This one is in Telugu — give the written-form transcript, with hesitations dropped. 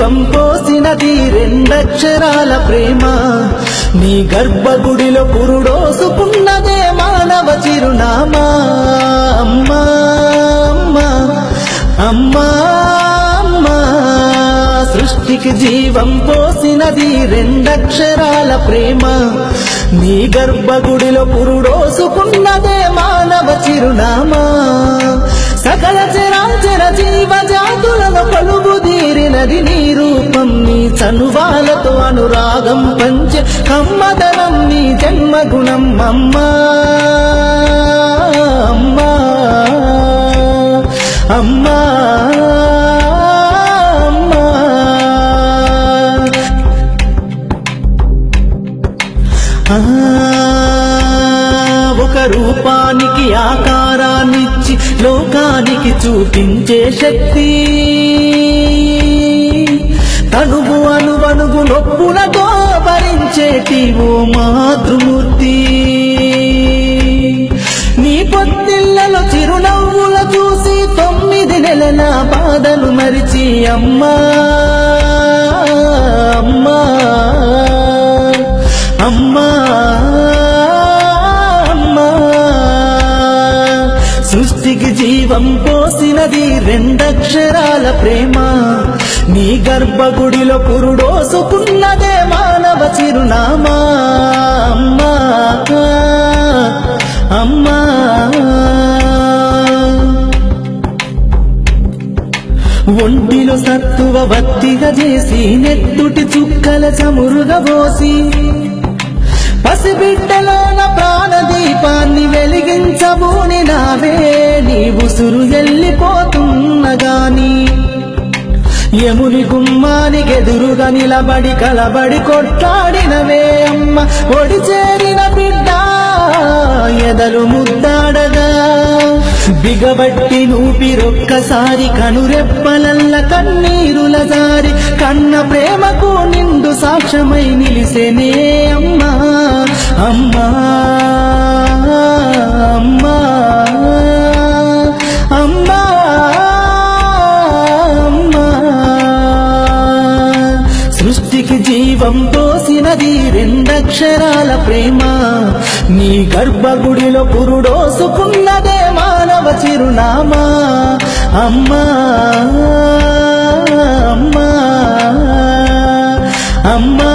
జీవం పోసినది రెండక్షరాల ప్రేమ నీ గర్భగుడిలో పురుడోసుకున్నదే మానవ చిరునామా అమ్మా అమ్మా అమ్మా అమ్మా సృష్టికి జీవం పోసినది రెండక్షరాల ప్రేమ నీ గర్భగుడిలో పురుడోసుకున్నదే మానవ చిరునామా సకల చరాచర జీవ జాతులను కొలువుదీరినది నీ రూపం నీ చనువాలతో అనురాగం పంచే కమ్మదనం నీ జన్మగుణం అమ్మా అమ్మా అమ్మా ఒక రూపానికి ఆకారాన్నిచ్చి లోకానికి చూపించే శక్తి తనువు అనువనుగు నొప్పులతో భరించేటి ఓ మాతృమూర్తి నీ పొత్తిళ్లలో చిరునవ్వుల చూసి 9 నెలల బాధలు మరిచి అమ్మా అమ్మా అమ్మా అమ్మా సృష్టికి జీవం పోసినది రెండక్షరాల ప్రేమ నీ గర్భగుడిలో పురుడోసుకున్నదే మానవ చిరునామా అమ్మా అమ్మా ఒంటిలో సత్తువ వత్తిగా చేసి నెత్తుటి చుక్కల చమురుగా పోసి పసిబిడ్డలోన ప్రాణదీపాన్ని వెలిగించబూని నావే నీ ఉసురు వెళ్ళిపోతున్నగాని యముని గుమ్మానికి ఎదురుగా నిలబడి కలబడి కొట్లాడినవే అమ్మ ఒడి చేరిన బిడ్డ ఎదలు ముద్దాడగా బిగబట్టి నూపిరొక్కసారి కనురెప్పలల్ల కన్నీరుల జారి కన్న ప్రేమకు నిండు సాక్ష్యమై నిలిసేనే అమ్మా అమ్మా అమ్మా అమ్మా అమ్మా సృష్టికి జీవం పోసినది రెండక్షరాల ప్రేమ నీ గర్భగుడిలో పురుడోసుకున్నదే మానవ చిరునామా అమ్మా అమ్మా అమ్మా